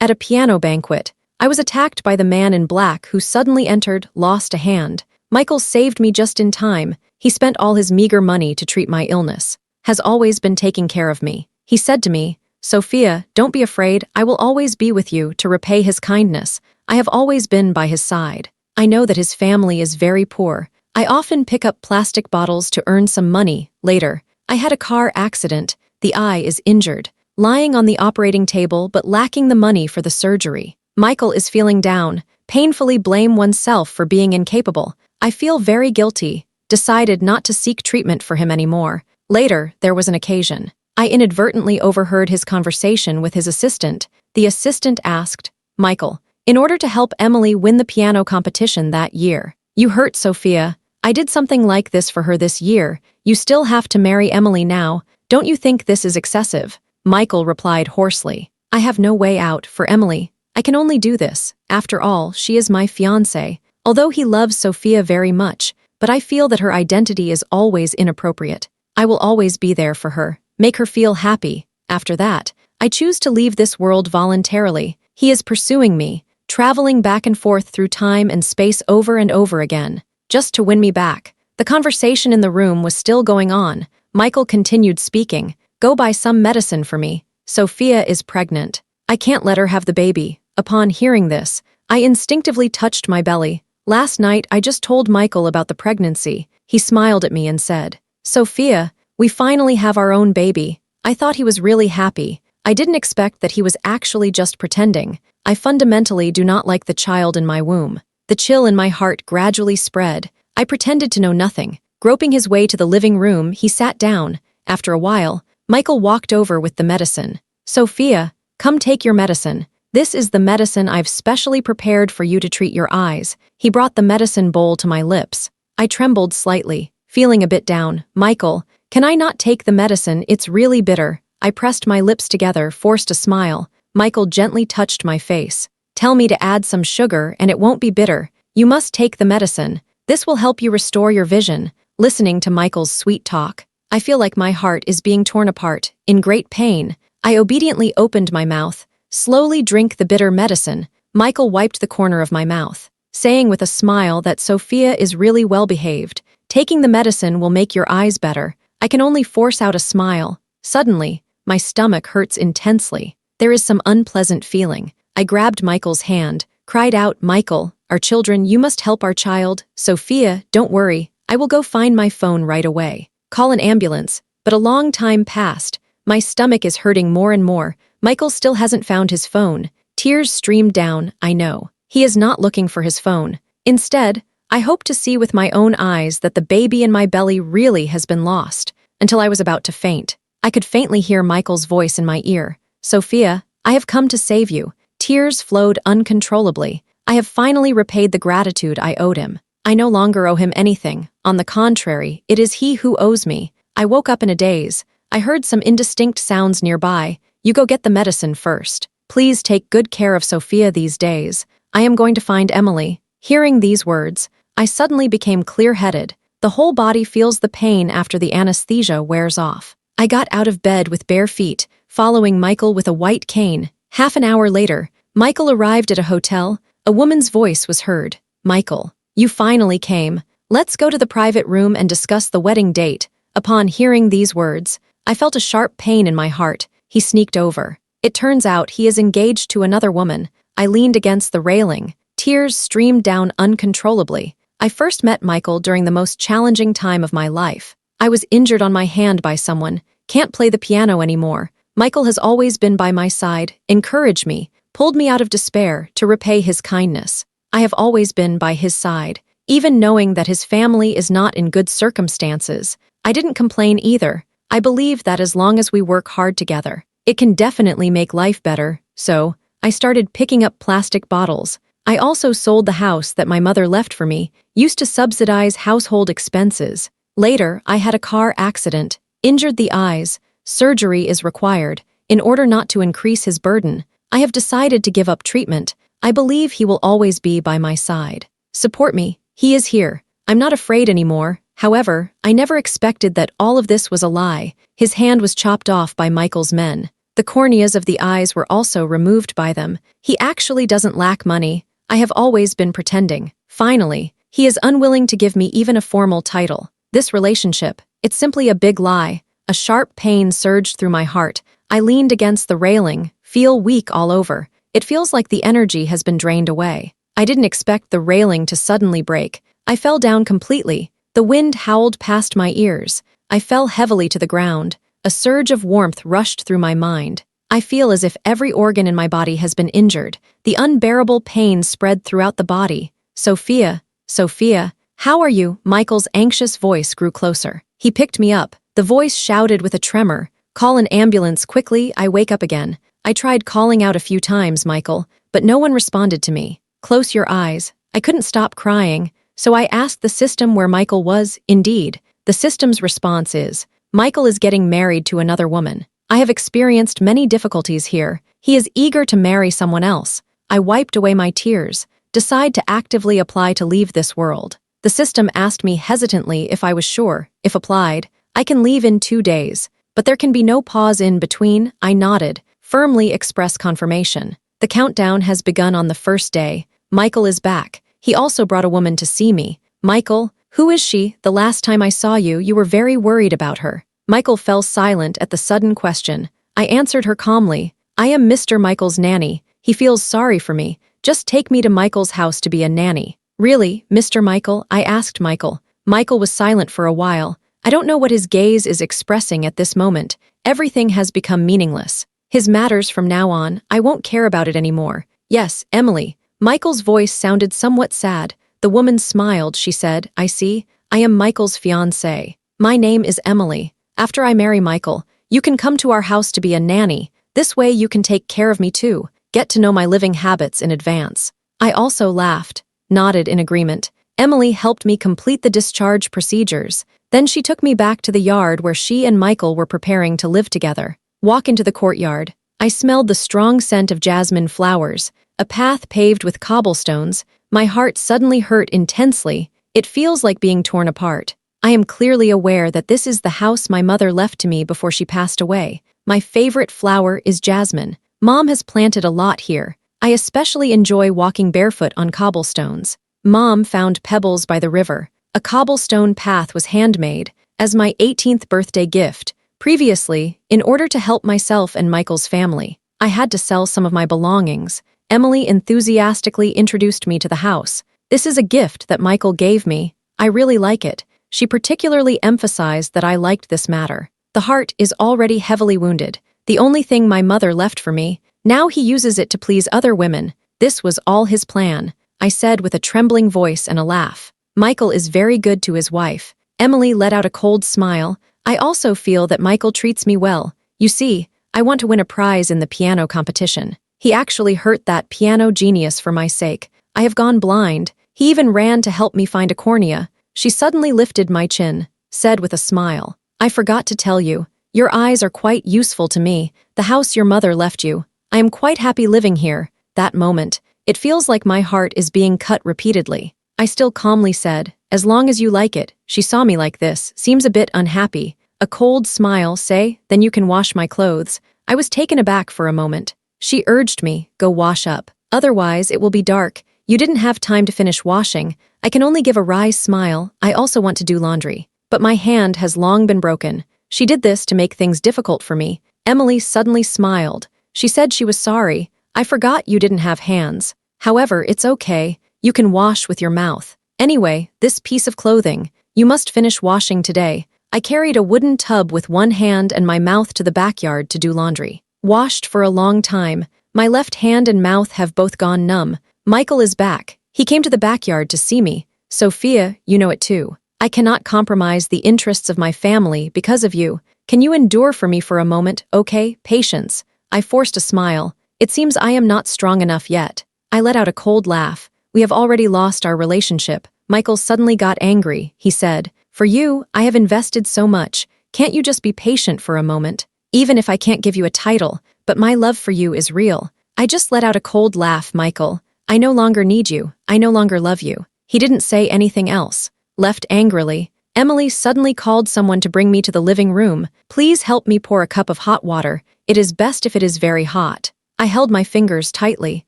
At a piano banquet, I was attacked by the man in black who suddenly entered, lost a hand. Michael saved me just in time. He spent all his meager money to treat my illness. Has always been taking care of me. He said to me, "Sophia, don't be afraid, I will always be with you to repay his kindness. I have always been by his side. I know that his family is very poor. I often pick up plastic bottles to earn some money. Later, I had a car accident. The eye is injured, lying on the operating table but lacking the money for the surgery. Michael is feeling down, painfully blame oneself for being incapable. I feel very guilty, decided not to seek treatment for him anymore. Later, there was an occasion. I inadvertently overheard his conversation with his assistant. The assistant asked, "Michael, in order to help Emily win the piano competition that year, you hurt Sophia. I did something like this for her this year. You still have to marry Emily now. Don't you think this is excessive?" Michael replied hoarsely, "I have no way out for Emily. I can only do this. After all, she is my fiancé. Although he loves Sophia very much, but I feel that her identity is always inappropriate. I will always be there for her, make her feel happy. After that, I choose to leave this world voluntarily. He is pursuing me, traveling back and forth through time and space over and over again, just to win me back." The conversation in the room was still going on. Michael continued speaking. "Go buy some medicine for me. Sophia is pregnant. I can't let her have the baby." Upon hearing this, I instinctively touched my belly. Last night, I just told Michael about the pregnancy. He smiled at me and said, "Sophia, we finally have our own baby." I thought he was really happy. I didn't expect that he was actually just pretending. I fundamentally do not like the child in my womb. The chill in my heart gradually spread. I pretended to know nothing. Groping his way to the living room, he sat down. After a while, Michael walked over with the medicine. "Sophia, come take your medicine. This is the medicine I've specially prepared for you to treat your eyes." He brought the medicine bowl to my lips. I trembled slightly, feeling a bit down. "Michael, can I not take the medicine? It's really bitter." I pressed my lips together, forced a smile. Michael gently touched my face. "Tell me to add some sugar and it won't be bitter. You must take the medicine. This will help you restore your vision." Listening to Michael's sweet talk, I feel like my heart is being torn apart. In great pain, I obediently opened my mouth. "Slowly drink the bitter medicine." Michael wiped the corner of my mouth, saying with a smile that Sophia is really well behaved. "Taking the medicine will make your eyes better." I can only force out a smile. Suddenly, my stomach hurts intensely. There is some unpleasant feeling. I grabbed Michael's hand, cried out, "Michael, our children, you must help our child." "Sophia, don't worry. I will go find my phone right away. Call an ambulance." But a long time passed. My stomach is hurting more and more. Michael still hasn't found his phone. Tears streamed down. I know. He is not looking for his phone. Instead, I hope to see with my own eyes that the baby in my belly really has been lost. Until I was about to faint, I could faintly hear Michael's voice in my ear. "Sophia, I have come to save you." Tears flowed uncontrollably. I have finally repaid the gratitude I owed him. I no longer owe him anything. On the contrary, it is he who owes me. I woke up in a daze. I heard some indistinct sounds nearby. "You go get the medicine first. Please take good care of Sophia these days. I am going to find Emily." Hearing these words, I suddenly became clear-headed. The whole body feels the pain after the anesthesia wears off. I got out of bed with bare feet, following Michael with a white cane. Half an hour later, Michael arrived at a hotel. A woman's voice was heard. "Michael, you finally came. Let's go to the private room and discuss the wedding date." Upon hearing these words, I felt a sharp pain in my heart. He sneaked over. It turns out he is engaged to another woman. I leaned against the railing. Tears streamed down uncontrollably. I first met Michael during the most challenging time of my life. I was injured on my hand by someone, can't play the piano anymore. Michael has always been by my side, encouraged me, pulled me out of despair to repay his kindness. I have always been by his side. Even knowing that his family is not in good circumstances, I didn't complain either. I believe that as long as we work hard together, it can definitely make life better. So, I started picking up plastic bottles. I also sold the house that my mother left for me, used to subsidize household expenses. Later, I had a car accident, injured the eyes. Surgery is required. In order not to increase his burden, I have decided to give up treatment. I believe he will always be by my side. Support me. He is here. I'm not afraid anymore. However, I never expected that all of this was a lie. His hand was chopped off by Michael's men. The corneas of the eyes were also removed by them. He actually doesn't lack money. I have always been pretending. Finally, he is unwilling to give me even a formal title. This relationship, it's simply a big lie. A sharp pain surged through my heart. I leaned against the railing, feel weak all over. It feels like the energy has been drained away. I didn't expect the railing to suddenly break. I fell down completely. The wind howled past my ears. I fell heavily to the ground. A surge of warmth rushed through my mind. I feel as if every organ in my body has been injured. The unbearable pain spread throughout the body. Sophia, Sophia, how are you? Michael's anxious voice grew closer. He picked me up. The voice shouted with a tremor. Call an ambulance quickly, I wake up again. I tried calling out a few times, Michael, but no one responded to me. Close your eyes. I couldn't stop crying, so I asked the system where Michael was. Indeed, the system's response is, Michael is getting married to another woman. I have experienced many difficulties here. He is eager to marry someone else. I wiped away my tears. Decide to actively apply to leave this world. The system asked me hesitantly if I was sure. If applied, I can leave in 2 days. But there can be no pause in between. I nodded, firmly express confirmation. The countdown has begun on the first day. Michael is back. He also brought a woman to see me. Michael, who is she? The last time I saw you, you were very worried about her. Michael fell silent at the sudden question. I answered her calmly. I am Mr. Michael's nanny. He feels sorry for me. Just take me to Michael's house to be a nanny. Really, Mr. Michael? I asked Michael. Michael was silent for a while. I don't know what his gaze is expressing at this moment. Everything has become meaningless. His matters from now on, I won't care about it anymore. Yes, Emily. Michael's voice sounded somewhat sad. The woman smiled, she said, I see. I am Michael's fiancée. My name is Emily. After I marry Michael, you can come to our house to be a nanny. This way you can take care of me too. Get to know my living habits in advance. I also laughed, nodded in agreement. Emily helped me complete the discharge procedures. Then she took me back to the yard where she and Michael were preparing to live together. Walk into the courtyard. I smelled the strong scent of jasmine flowers, a path paved with cobblestones. My heart suddenly hurt intensely. It feels like being torn apart. I am clearly aware that this is the house my mother left to me before she passed away. My favorite flower is jasmine. Mom has planted a lot here. I especially enjoy walking barefoot on cobblestones. Mom found pebbles by the river. A cobblestone path was handmade as my 18th birthday gift. Previously, in order to help myself and Michael's family, I had to sell some of my belongings. Emily enthusiastically introduced me to the house. This is a gift that Michael gave me. I really like it. She particularly emphasized that I liked this matter. The heart is already heavily wounded. The only thing my mother left for me. Now he uses it to please other women. This was all his plan, I said with a trembling voice and a laugh. Michael is very good to his wife. Emily let out a cold smile. I also feel that Michael treats me well. You see, I want to win a prize in the piano competition. He actually hurt that piano genius for my sake. I have gone blind. He even ran to help me find a cornea. She suddenly lifted my chin, said with a smile. I forgot to tell you. Your eyes are quite useful to me. The house your mother left you. I am quite happy living here. That moment, it feels like my heart is being cut repeatedly. I still calmly said, as long as you like it. She saw me like this, seems a bit unhappy. A cold smile, say, then you can wash my clothes. I was taken aback for a moment. She urged me, go wash up. Otherwise, it will be dark. You didn't have time to finish washing. I can only give a wry smile. I also want to do laundry. But my hand has long been broken. She did this to make things difficult for me. Emily suddenly smiled. She said she was sorry. I forgot you didn't have hands. However, it's okay. You can wash with your mouth. Anyway, this piece of clothing. You must finish washing today. I carried a wooden tub with one hand and my mouth to the backyard to do laundry. Washed for a long time. My left hand and mouth have both gone numb. Michael is back. He came to the backyard to see me. Sophia, you know it too. I cannot compromise the interests of my family because of you. Can you endure for me for a moment, okay? Patience. I forced a smile. It seems I am not strong enough yet. I let out a cold laugh. We have already lost our relationship. Michael suddenly got angry. He said, for you, I have invested so much. Can't you just be patient for a moment? Even if I can't give you a title, but my love for you is real. I just let out a cold laugh, Michael. I no longer need you. I no longer love you. He didn't say anything else. Left angrily. Emily suddenly called someone to bring me to the living room. Please help me pour a cup of hot water. It is best if it is very hot. I held my fingers tightly.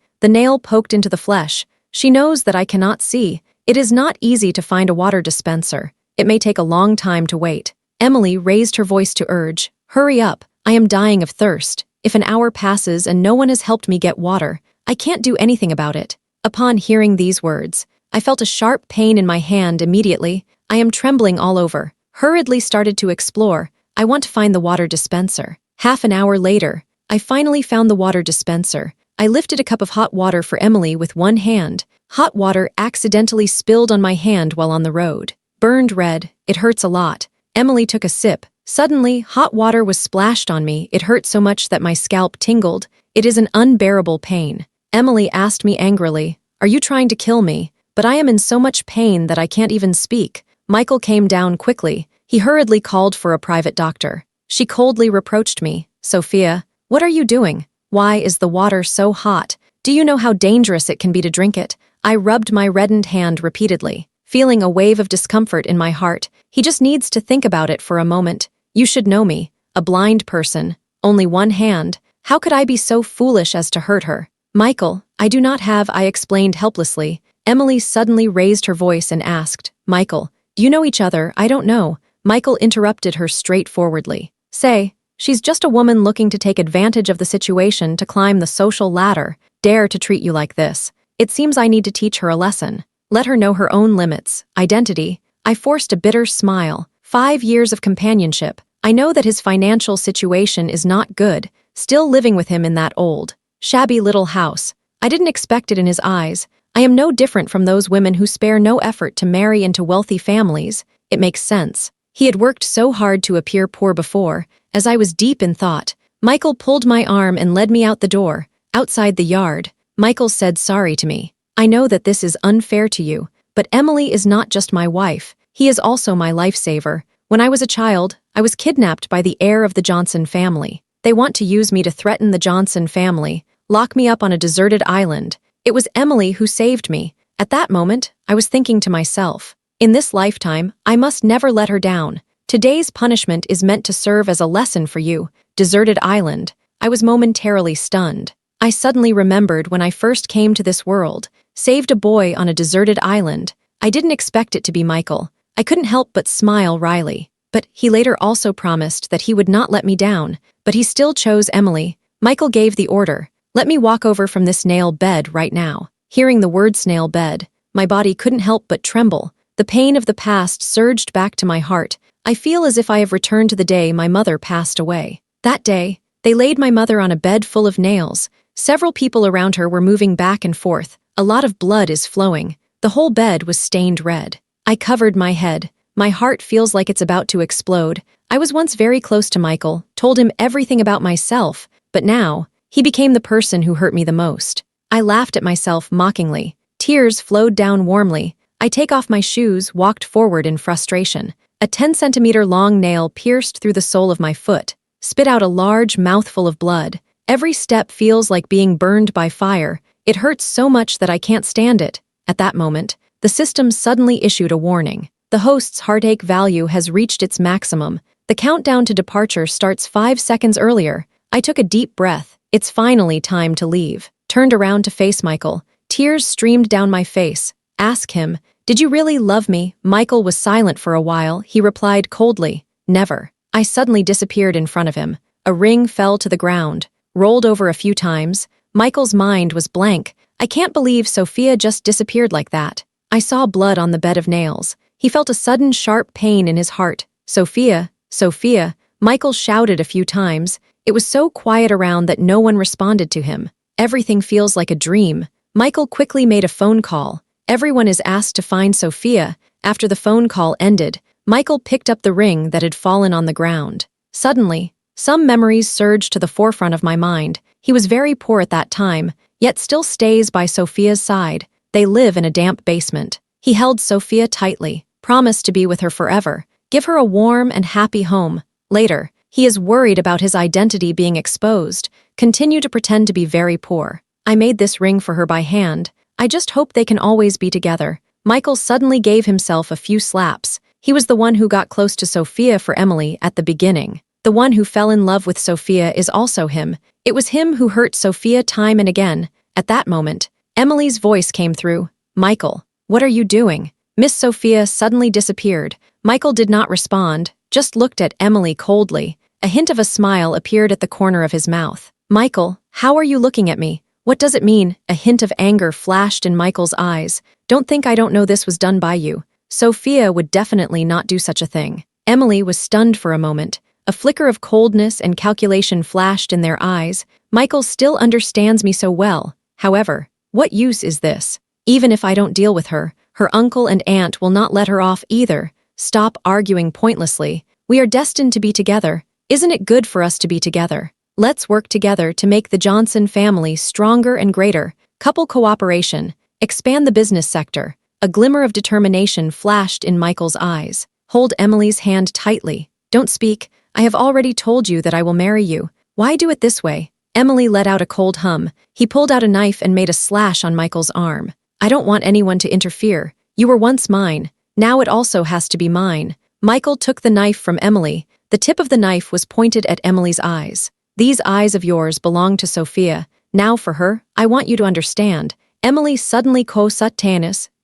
The nail poked into the flesh. She knows that I cannot see. It is not easy to find a water dispenser. It may take a long time to wait. Emily raised her voice to urge, "Hurry up. I am dying of thirst. If an hour passes and no one has helped me get water, I can't do anything about it." Upon hearing these words, I felt a sharp pain in my hand immediately. I am trembling all over. Hurriedly started to explore. I want to find the water dispenser. Half an hour later, I finally found the water dispenser. I lifted a cup of hot water for Emily with one hand. Hot water accidentally spilled on my hand while on the road. Burned red. It hurts a lot. Emily took a sip. Suddenly, hot water was splashed on me. It hurt so much that my scalp tingled. It is an unbearable pain. Emily asked me angrily, "Are you trying to kill me?" But I am in so much pain that I can't even speak. Michael came down quickly. He hurriedly called for a private doctor. She coldly reproached me. "Sophia, what are you doing? Why is the water so hot? Do you know how dangerous it can be to drink it?" I rubbed my reddened hand repeatedly, feeling a wave of discomfort in my heart. He just needs to think about it for a moment. You should know me, a blind person, only one hand. How could I be so foolish as to hurt her? "Michael, I do not have," I explained helplessly. Emily suddenly raised her voice and asked, "Michael, do you know each other?" "I don't know." Michael interrupted her straightforwardly. "Say, she's just a woman looking to take advantage of the situation to climb the social ladder, dare to treat you like this. It seems I need to teach her a lesson. Let her know her own limits, identity." I forced a bitter smile. 5 years of companionship. I know that his financial situation is not good, still living with him in that old, shabby little house. I didn't expect it in his eyes. I am no different from those women who spare no effort to marry into wealthy families. It makes sense. He had worked so hard to appear poor before. As I was deep in thought, Michael pulled my arm and led me out the door. Outside the yard, Michael said sorry to me. "I know that this is unfair to you, but Emily is not just my wife. He is also my lifesaver. When I was a child, I was kidnapped by the heir of the Johnson family. They want to use me to threaten the Johnson family, lock me up on a deserted island. It was Emily who saved me. At that moment, I was thinking to myself, in this lifetime, I must never let her down. Today's punishment is meant to serve as a lesson for you. Deserted island." I was momentarily stunned. I suddenly remembered when I first came to this world, saved a boy on a deserted island. I didn't expect it to be Michael. I couldn't help but smile wryly. But he later also promised that he would not let me down, but he still chose Emily. Michael gave the order, "Let me walk over from this nail bed right now." Hearing the word snail bed, my body couldn't help but tremble. The pain of the past surged back to my heart. I feel as if I have returned to the day my mother passed away. That day, they laid my mother on a bed full of nails. Several people around her were moving back and forth. A lot of blood is flowing. The whole bed was stained red. I covered my head. My heart feels like it's about to explode. I was once very close to Michael, told him everything about myself, but now, he became the person who hurt me the most. I laughed at myself mockingly. Tears flowed down warmly. I take off my shoes, walked forward in frustration. A 10-centimeter long nail pierced through the sole of my foot, spit out a large mouthful of blood. Every step feels like being burned by fire. It hurts so much that I can't stand it. At that moment, the system suddenly issued a warning. The host's heartache value has reached its maximum. The countdown to departure starts 5 seconds earlier. I took a deep breath. It's finally time to leave. Turned around to face Michael. Tears streamed down my face. Ask him, "Did you really love me?" Michael was silent for a while. He replied coldly, "Never." I suddenly disappeared in front of him. A ring fell to the ground, rolled over a few times. Michael's mind was blank. I can't believe Sophia just disappeared like that. I saw blood on the bed of nails. He felt a sudden sharp pain in his heart. "Sophia, Sophia," Michael shouted a few times. It was so quiet around that no one responded to him. Everything feels like a dream. Michael quickly made a phone call. Everyone is asked to find Sophia. After the phone call ended, Michael picked up the ring that had fallen on the ground. Suddenly, some memories surged to the forefront of my mind. He was very poor at that time, yet still stays by Sophia's side. They live in a damp basement. He held Sophia tightly, promised to be with her forever, give her a warm and happy home. Later, he is worried about his identity being exposed, continue to pretend to be very poor. I made this ring for her by hand. I just hope they can always be together. Michael suddenly gave himself a few slaps. He was the one who got close to Sophia for Emily at the beginning. The one who fell in love with Sophia is also him. It was him who hurt Sophia time and again. At that moment, Emily's voice came through. Michael, what are you doing? Miss Sophia suddenly disappeared. Michael did not respond, just looked at Emily coldly. A hint of a smile appeared at the corner of his mouth. Michael, how are you looking at me? What does it mean? A hint of anger flashed in Michael's eyes. Don't think I don't know this was done by you. Sophia would definitely not do such a thing. Emily was stunned for a moment. A flicker of coldness and calculation flashed in their eyes. Michael still understands me so well. However, what use is this? Even if I don't deal with her, her uncle and aunt will not let her off either. Stop arguing pointlessly. We are destined to be together. Isn't it good for us to be together? Let's work together to make the Johnson family stronger and greater. Couple cooperation. Expand the business sector. A glimmer of determination flashed in Michael's eyes. Hold Emily's hand tightly. Don't speak. I have already told you that I will marry you. Why do it this way? Emily let out a cold hum. He pulled out a knife and made a slash on Michael's arm. I don't want anyone to interfere. You were once mine. Now it also has to be mine. Michael took the knife from Emily. The tip of the knife was pointed at Emily's eyes. These eyes of yours belong to Sophia. Now for her, I want you to understand. Emily suddenly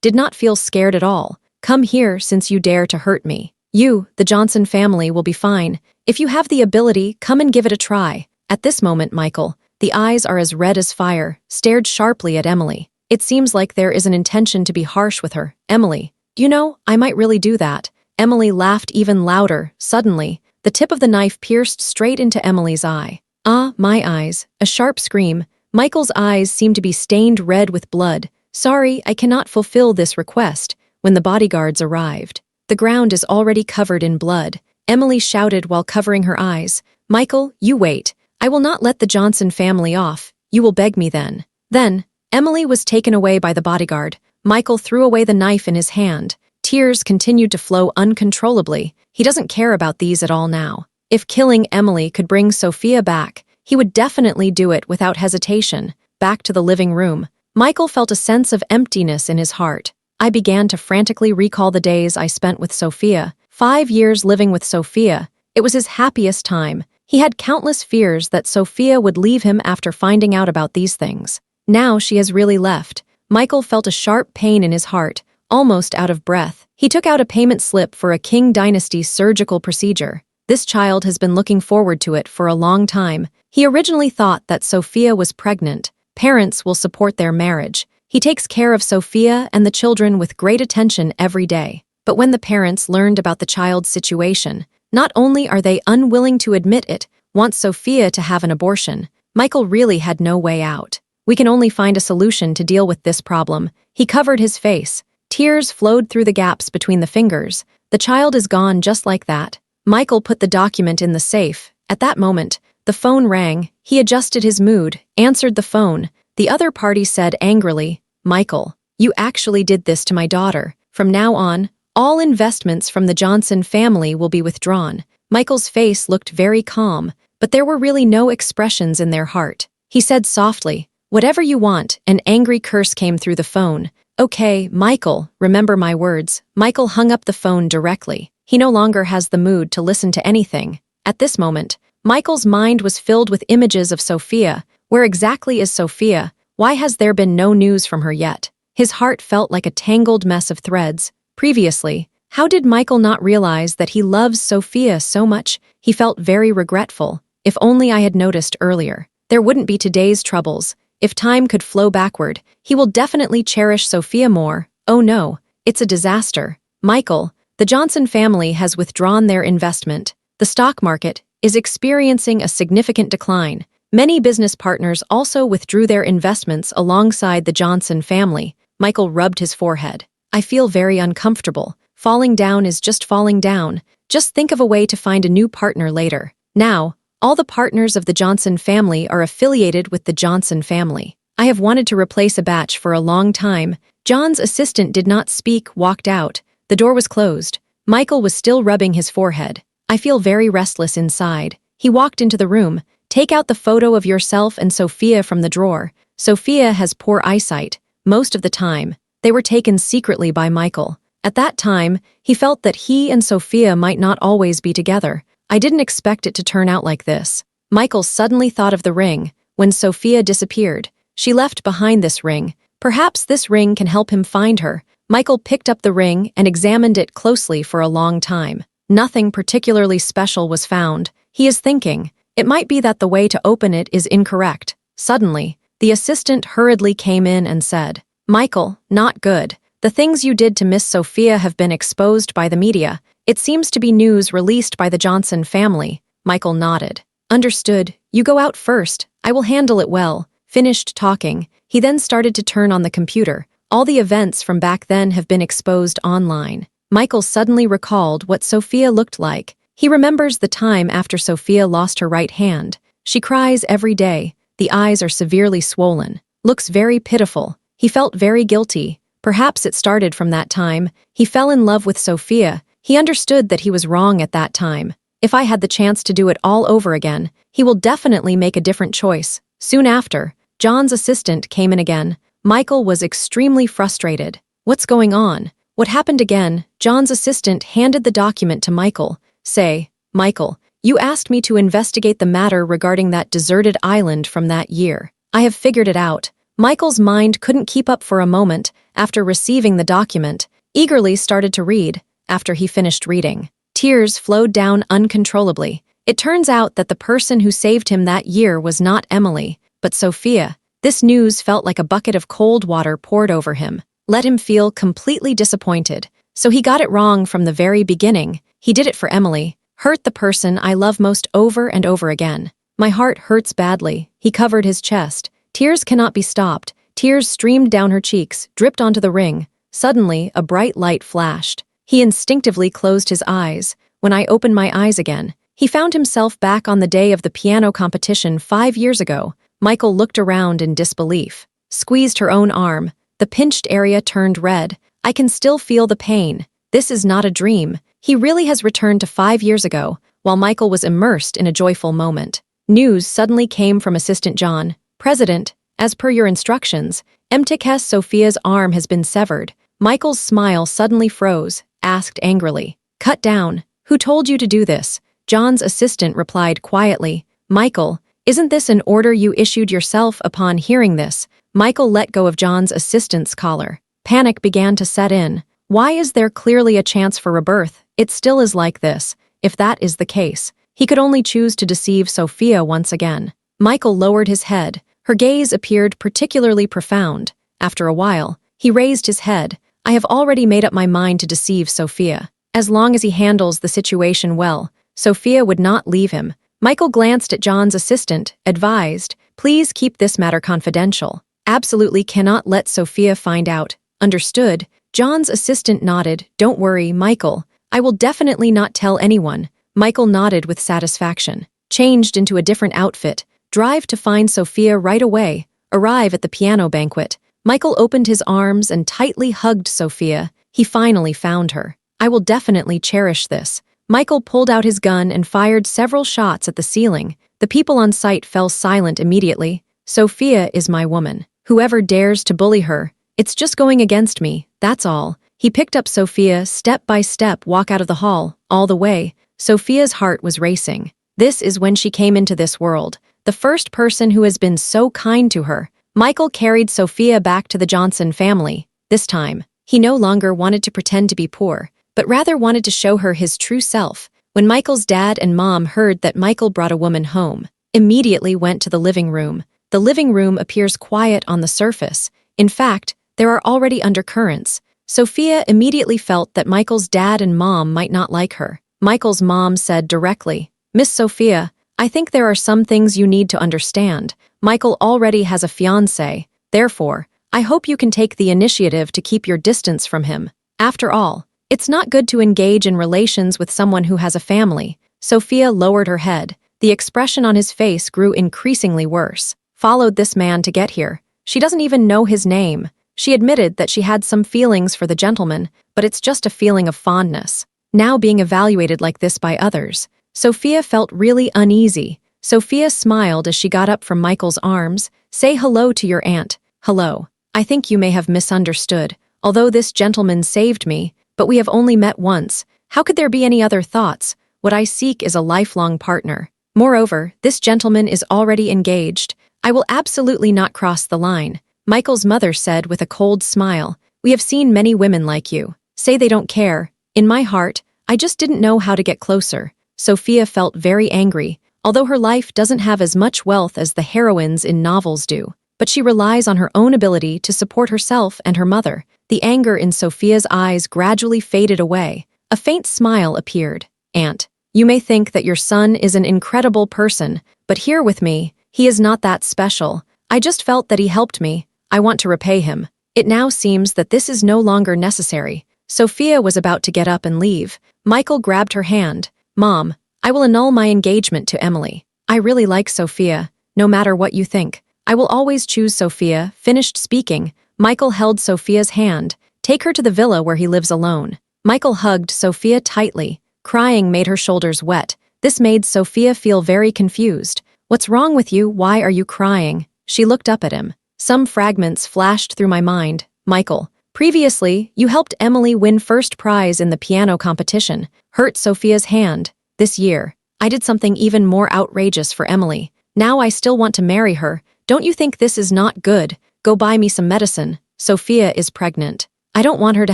did not feel scared at all. Come here since you dare to hurt me. You, the Johnson family, will be fine. If you have the ability, come and give it a try. At this moment, Michael, the eyes are as red as fire, stared sharply at Emily. It seems like there is an intention to be harsh with her. Emily, you know, I might really do that. Emily laughed even louder. Suddenly, the tip of the knife pierced straight into Emily's eye. Ah, my eyes. A sharp scream. Michael's eyes seemed to be stained red with blood. Sorry, I cannot fulfill this request. When the bodyguards arrived, the ground is already covered in blood. Emily shouted while covering her eyes. Michael, you wait. I will not let the Johnson family off. You will beg me then. Then, Emily was taken away by the bodyguard. Michael threw away the knife in his hand. Tears continued to flow uncontrollably. He doesn't care about these at all now. If killing Emily could bring Sophia back, he would definitely do it without hesitation. Back to the living room. Michael felt a sense of emptiness in his heart. I began to frantically recall the days I spent with Sophia. 5 years living with Sophia. It was his happiest time. He had countless fears that Sophia would leave him after finding out about these things. Now she has really left. Michael felt a sharp pain in his heart, almost out of breath. He took out a payment slip for a Qing Dynasty surgical procedure. This child has been looking forward to it for a long time. He originally thought that Sophia was pregnant. Parents will support their marriage. He takes care of Sophia and the children with great attention every day. But when the parents learned about the child's situation, not only are they unwilling to admit it, want Sophia to have an abortion, Michael really had no way out. We can only find a solution to deal with this problem. He covered his face. Tears flowed through the gaps between the fingers. The child is gone just like that. Michael put the document in the safe. At that moment, the phone rang. He adjusted his mood, answered the phone. The other party said angrily, Michael, you actually did this to my daughter. From now on, all investments from the Johnson family will be withdrawn. Michael's face looked very calm, but there were really no expressions in their heart. He said softly, whatever you want. An angry curse came through the phone. Okay, Michael, remember my words. Michael hung up the phone directly. He no longer has the mood to listen to anything. At this moment, Michael's mind was filled with images of Sophia. Where exactly is Sophia? Why has there been no news from her yet? His heart felt like a tangled mess of threads. Previously, how did Michael not realize that he loves Sophia so much? He felt very regretful. If only I had noticed earlier. There wouldn't be today's troubles. If time could flow backward, he will definitely cherish Sophia more. Oh no, it's a disaster. Michael, the Johnson family has withdrawn their investment. The stock market is experiencing a significant decline. Many business partners also withdrew their investments alongside the Johnson family. Michael rubbed his forehead. I feel very uncomfortable. Falling down is just falling down. Just think of a way to find a new partner later. Now, all the partners of the Johnson family are affiliated with the Johnson family. I have wanted to replace a batch for a long time. John's assistant did not speak, walked out. The door was closed. Michael was still rubbing his forehead. I feel very restless inside. He walked into the room. Take out the photo of yourself and Sophia from the drawer. Sophia has poor eyesight. Most of the time, they were taken secretly by Michael. At that time, he felt that he and Sophia might not always be together. I didn't expect it to turn out like this. Michael suddenly thought of the ring. When Sophia disappeared, she left behind this ring. Perhaps this ring can help him find her. Michael picked up the ring and examined it closely for a long time. Nothing particularly special was found. He is thinking, it might be that the way to open it is incorrect. Suddenly, the assistant hurriedly came in and said, "Michael, not good. The things you did to Miss Sophia have been exposed by the media. It seems to be news released by the Johnson family." Michael nodded. "Understood. You go out first. I will handle it well." Finished talking, he then started to turn on the computer. All the events from back then have been exposed online. Michael suddenly recalled what Sophia looked like. He remembers the time after Sophia lost her right hand. She cries every day. The eyes are severely swollen. Looks very pitiful. He felt very guilty. Perhaps it started from that time. He fell in love with Sophia. He understood that he was wrong at that time. If I had the chance to do it all over again, he will definitely make a different choice. Soon after, John's assistant came in again. Michael was extremely frustrated. What's going on? What happened again? John's assistant handed the document to Michael. Say, "Michael, you asked me to investigate the matter regarding that deserted island from that year. I have figured it out." Michael's mind couldn't keep up for a moment after receiving the document, eagerly started to read. After he finished reading, tears flowed down uncontrollably. It turns out that the person who saved him that year was not Emily, but Sophia. This news felt like a bucket of cold water poured over him, let him feel completely disappointed. So he got it wrong from the very beginning. He did it for Emily, hurt the person I love most over and over again. My heart hurts badly. He covered his chest. Tears cannot be stopped. Tears streamed down her cheeks, dripped onto the ring. Suddenly, a bright light flashed. He instinctively closed his eyes. When I opened my eyes again, he found himself back on the day of the piano competition 5 years ago. Michael looked around in disbelief, squeezed her own arm. The pinched area turned red. I can still feel the pain. This is not a dream. He really has returned to 5 years ago, while Michael was immersed in a joyful moment. News suddenly came from Assistant John. "President, as per your instructions, Mtkes Sophia's arm has been severed." Michael's smile suddenly froze, asked angrily, "Cut down. Who told you to do this?" John's assistant replied quietly, "Michael, isn't this an order you issued yourself?" Upon hearing this, Michael let go of John's assistant's collar. Panic began to set in. Why is there clearly a chance for rebirth? It still is like this. If that is the case, he could only choose to deceive Sophia once again. Michael lowered his head. Her gaze appeared particularly profound. After a while, he raised his head. "I have already made up my mind to deceive Sophia. As long as he handles the situation well, Sophia would not leave him." Michael glanced at John's assistant, advised, "Please keep this matter confidential. Absolutely cannot let Sophia find out." "Understood." John's assistant nodded. "Don't worry, Michael. I will definitely not tell anyone." Michael nodded with satisfaction, changed into a different outfit, drive to find Sophia right away, arrive at the piano banquet. Michael opened his arms and tightly hugged Sophia. He finally found her. "I will definitely cherish this." Michael pulled out his gun and fired several shots at the ceiling. The people on site fell silent immediately. "Sophia is my woman. Whoever dares to bully her, it's just going against me, that's all." He picked up Sophia step by step, walk out of the hall. All the way, Sophia's heart was racing. This is when she came into this world. The first person who has been so kind to her. Michael carried Sophia back to the Johnson family. This time, he no longer wanted to pretend to be poor, but rather wanted to show her his true self. When Michael's dad and mom heard that Michael brought a woman home, immediately went to the living room. The living room appears quiet on the surface. In fact, there are already undercurrents. Sophia immediately felt that Michael's dad and mom might not like her. Michael's mom said directly, "Miss Sophia, I think there are some things you need to understand. Michael already has a fiancé. Therefore, I hope you can take the initiative to keep your distance from him. After all, it's not good to engage in relations with someone who has a family." Sophia lowered her head. The expression on his face grew increasingly worse. "Followed this man to get here. She doesn't even know his name." She admitted that she had some feelings for the gentleman, but it's just a feeling of fondness. Now being evaluated like this by others, Sophia felt really uneasy. Sophia smiled as she got up from Michael's arms. "Say hello to your aunt." "Hello. I think you may have misunderstood. Although this gentleman saved me, but we have only met once. How could there be any other thoughts? What I seek is a lifelong partner. Moreover, this gentleman is already engaged. I will absolutely not cross the line. Michael's mother said with a cold smile. We have seen many women like you. Say they don't care. In my heart, I just didn't know how to get closer. Sophia felt very angry, although her life doesn't have as much wealth as the heroines in novels do. But she relies on her own ability to support herself and her mother. The anger in Sophia's eyes gradually faded away. A faint smile appeared. Aunt, you may think that your son is an incredible person, but here with me, he is not that special. I just felt that he helped me. I want to repay him. It now seems that this is no longer necessary. Sophia was about to get up and leave. Michael grabbed her hand. Mom, I will annul my engagement to Emily. I really like Sophia, no matter what you think. I will always choose Sophia. Finished speaking, Michael held Sophia's hand. Take her to the villa where he lives alone. Michael hugged Sophia tightly. Crying made her shoulders wet. This made Sophia feel very confused. What's wrong with you? Why are you crying? She looked up at him. Some fragments flashed through my mind. Michael, previously, you helped Emily win first prize in the piano competition. Hurt Sophia's hand. This year, I did something even more outrageous for Emily. Now I still want to marry her. Don't you think this is not good? Go buy me some medicine. Sophia is pregnant. I don't want her to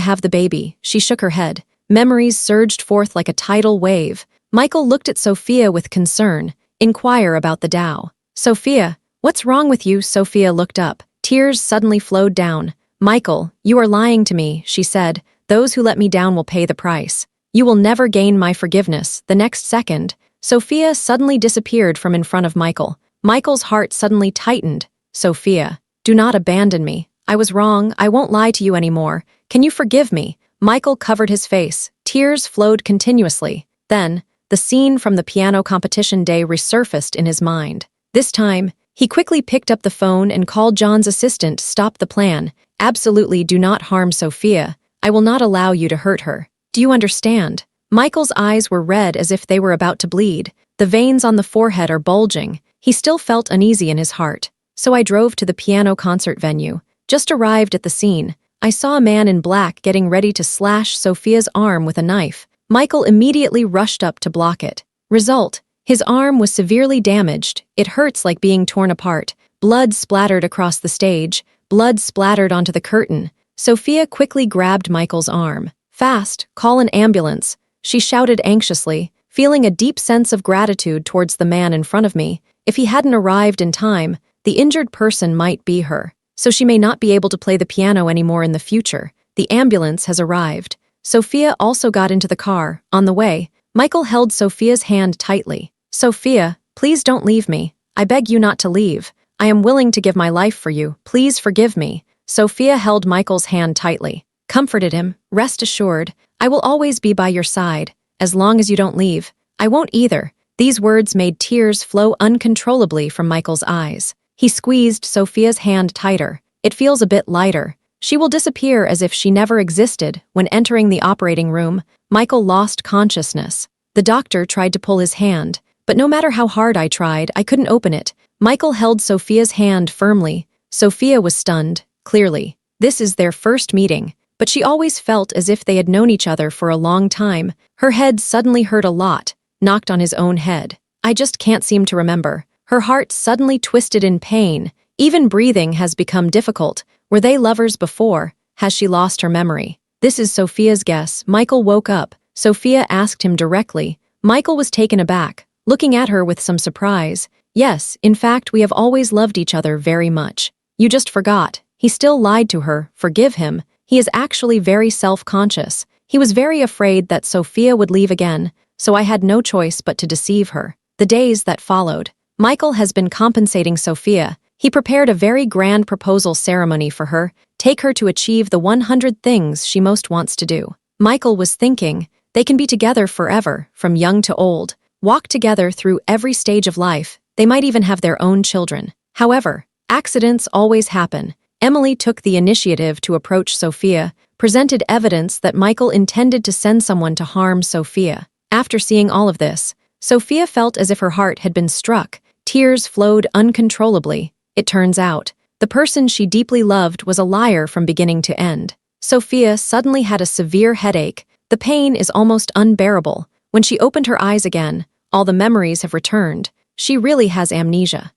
have the baby. She shook her head. Memories surged forth like a tidal wave. Michael looked at Sophia with concern. Inquire about the Dow. Sophia, what's wrong with you? Sophia looked up. Tears suddenly flowed down. Michael, you are lying to me, she said. Those who let me down will pay the price. You will never gain my forgiveness. The next second, Sophia suddenly disappeared from in front of Michael. Michael's heart suddenly tightened. Sophia, do not abandon me. I was wrong. I won't lie to you anymore. Can you forgive me? Michael covered his face. Tears flowed continuously. Then, the scene from the piano competition day resurfaced in his mind. This time, he quickly picked up the phone and called John's assistant. Stop the plan. Absolutely do not harm Sophia. I will not allow you to hurt her. Do you understand? Michael's eyes were red as if they were about to bleed. The veins on the forehead are bulging. He still felt uneasy in his heart. So I drove to the piano concert venue. Just arrived at the scene. I saw a man in black getting ready to slash Sophia's arm with a knife. Michael immediately rushed up to block it. Result: his arm was severely damaged. It hurts like being torn apart. Blood splattered across the stage. Blood splattered onto the curtain. Sophia quickly grabbed Michael's arm. Fast, call an ambulance, she shouted anxiously, feeling a deep sense of gratitude towards the man in front of me. If he hadn't arrived in time, the injured person might be her. So she may not be able to play the piano anymore in the future. The ambulance has arrived. Sophia also got into the car. On the way, Michael held Sophia's hand tightly. Sophia, please don't leave me. I beg you not to leave. I am willing to give my life for you. Please forgive me. Sophia held Michael's hand tightly, comforted him. Rest assured, I will always be by your side. As long as you don't leave, I won't either. These words made tears flow uncontrollably from Michael's eyes. He squeezed Sophia's hand tighter. It feels a bit lighter. She will disappear as if she never existed. When entering the operating room, Michael lost consciousness. The doctor tried to pull his hand, but no matter how hard I tried, I couldn't open it. Michael held Sophia's hand firmly. Sophia was stunned, clearly. This is their first meeting, but she always felt as if they had known each other for a long time. Her head suddenly hurt a lot, knocked on his own head. I just can't seem to remember. Her heart suddenly twisted in pain. Even breathing has become difficult. Were they lovers before? Has she lost her memory? This is Sophia's guess. Michael woke up. Sophia asked him directly. Michael was taken aback, looking at her with some surprise. Yes, in fact, we have always loved each other very much. You just forgot. He still lied to her. Forgive him. He is actually very self-conscious. He was very afraid that Sophia would leave again, so I had no choice but to deceive her. The days that followed, Michael has been compensating Sophia. He prepared a very grand proposal ceremony for her, take her to achieve the 100 things she most wants to do. Michael was thinking, they can be together forever, from young to old, walk together through every stage of life. They might even have their own children. However, accidents always happen. Emily took the initiative to approach Sophia, presented evidence that Michael intended to send someone to harm Sophia. After seeing all of this, Sophia felt as if her heart had been struck. Tears flowed uncontrollably. It turns out, the person she deeply loved was a liar from beginning to end. Sophia suddenly had a severe headache. The pain is almost unbearable. When she opened her eyes again, all the memories have returned. She really has amnesia.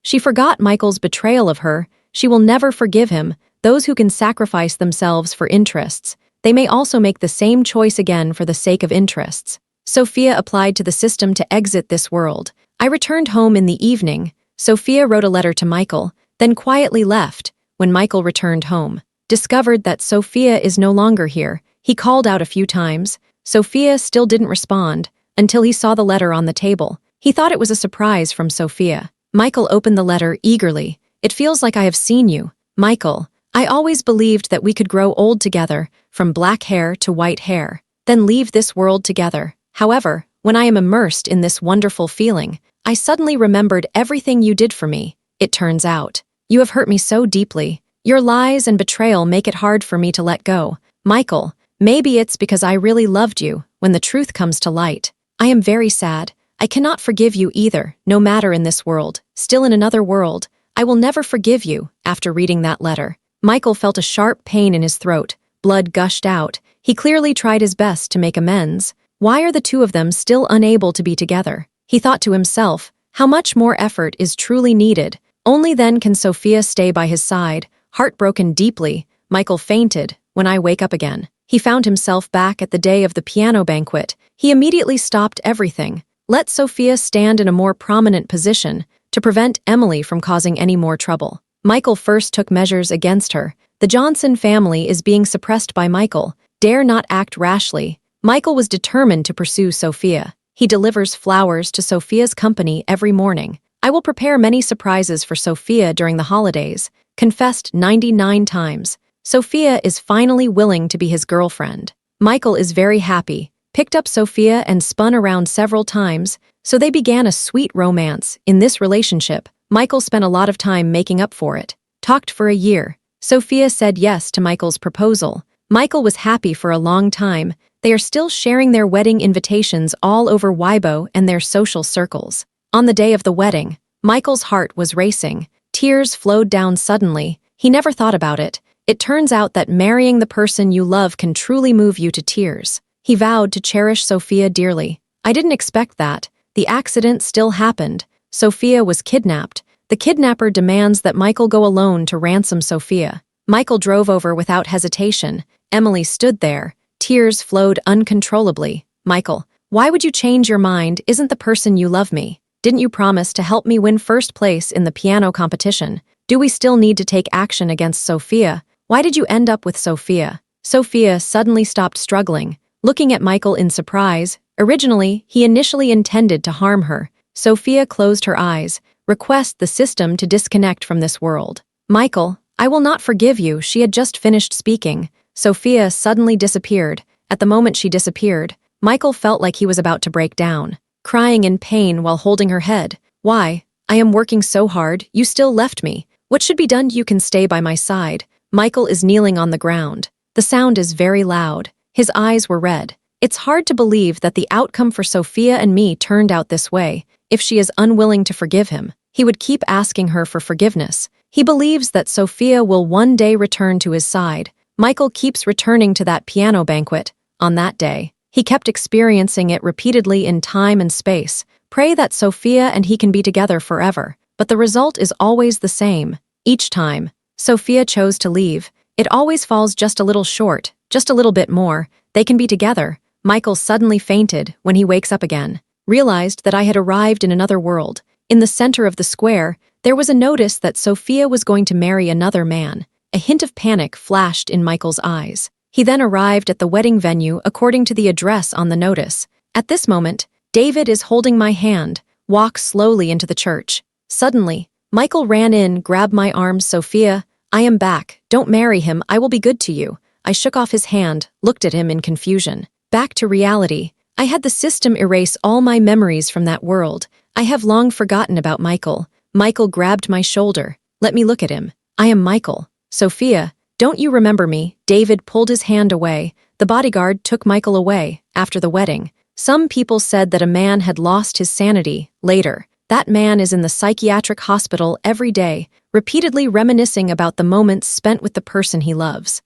She forgot Michael's betrayal of her. She will never forgive him. Those who can sacrifice themselves for interests, they may also make the same choice again for the sake of interests. Sophia applied to the system to exit this world. I returned home in the evening. Sophia wrote a letter to Michael, then quietly left. When Michael returned home, discovered that Sophia is no longer here. He called out a few times. Sophia still didn't respond until he saw the letter on the table. He thought it was a surprise from Sophia. Michael opened the letter eagerly. "It feels like I have seen you, Michael. I always believed that we could grow old together, from black hair to white hair, then leave this world together. However, when I am immersed in this wonderful feeling, I suddenly remembered everything you did for me. It turns out, you have hurt me so deeply. Your lies and betrayal make it hard for me to let go. Michael, maybe it's because I really loved you. When the truth comes to light, I am very sad. I cannot forgive you either, no matter in this world, still in another world. I will never forgive you." After reading that letter, Michael felt a sharp pain in his throat. Blood gushed out. He clearly tried his best to make amends. Why are the two of them still unable to be together? He thought to himself, how much more effort is truly needed? Only then can Sophia stay by his side. Heartbroken deeply, Michael fainted. When I wake up again, he found himself back at the day of the piano banquet. He immediately stopped everything. Let Sophia stand in a more prominent position to prevent Emily from causing any more trouble. Michael first took measures against her. The Johnson family is being suppressed by Michael. Dare not act rashly. Michael was determined to pursue Sophia. He delivers flowers to Sophia's company every morning. "I will prepare many surprises for Sophia during the holidays," confessed 99 times. Sophia is finally willing to be his girlfriend. Michael is very happy, picked up Sophia and spun around several times, so they began a sweet romance. In this relationship, Michael spent a lot of time making up for it. Talked for a year. Sophia said yes to Michael's proposal. Michael was happy for a long time. They are still sharing their wedding invitations all over Weibo and their social circles. On the day of the wedding, Michael's heart was racing. Tears flowed down suddenly. He never thought about it. It turns out that marrying the person you love can truly move you to tears. He vowed to cherish Sophia dearly. "I didn't expect that. The accident still happened. Sophia was kidnapped. The kidnapper demands that Michael go alone to ransom Sophia." Michael drove over without hesitation. Emily stood there. Tears flowed uncontrollably. "Michael, why would you change your mind? Isn't the person you love me? Didn't you promise to help me win first place in the piano competition? Do we still need to take action against Sophia? Why did you end up with Sophia?" Sophia suddenly stopped struggling, looking at Michael in surprise. Originally, he initially intended to harm her. Sophia closed her eyes, request the system to disconnect from this world. "Michael, I will not forgive you." She had just finished speaking. Sophia suddenly disappeared. At the moment she disappeared, Michael felt like he was about to break down, crying in pain while holding her head. "Why? I am working so hard. You still left me. What should be done? You can stay by my side." Michael is kneeling on the ground. The sound is very loud. His eyes were red. It's hard to believe that the outcome for Sophia and me turned out this way. If she is unwilling to forgive him, he would keep asking her for forgiveness. He believes that Sophia will one day return to his side. Michael keeps returning to that piano banquet. On that day, he kept experiencing it repeatedly in time and space. Pray that Sophia and he can be together forever. But the result is always the same. Each time Sophia chose to leave, it always falls just a little short, just a little bit more. They can be together. Michael suddenly fainted when he wakes up again. Realized that I had arrived in another world. In the center of the square, there was a notice that Sophia was going to marry another man. A hint of panic flashed in Michael's eyes. He then arrived at the wedding venue according to the address on the notice. At this moment, David is holding my hand, walks slowly into the church. Suddenly, Michael ran in, grabbed my arms. "Sophia, I am back. Don't marry him. I will be good to you." I shook off his hand, looked at him in confusion. Back to reality. I had the system erase all my memories from that world. I have long forgotten about Michael. Michael grabbed my shoulder. "Let me look at him. I am Michael." "Sophia, don't you remember me?" David pulled his hand away. The bodyguard took Michael away. After the wedding, some people said that a man had lost his sanity. Later, that man is in the psychiatric hospital every day, repeatedly reminiscing about the moments spent with the person he loves.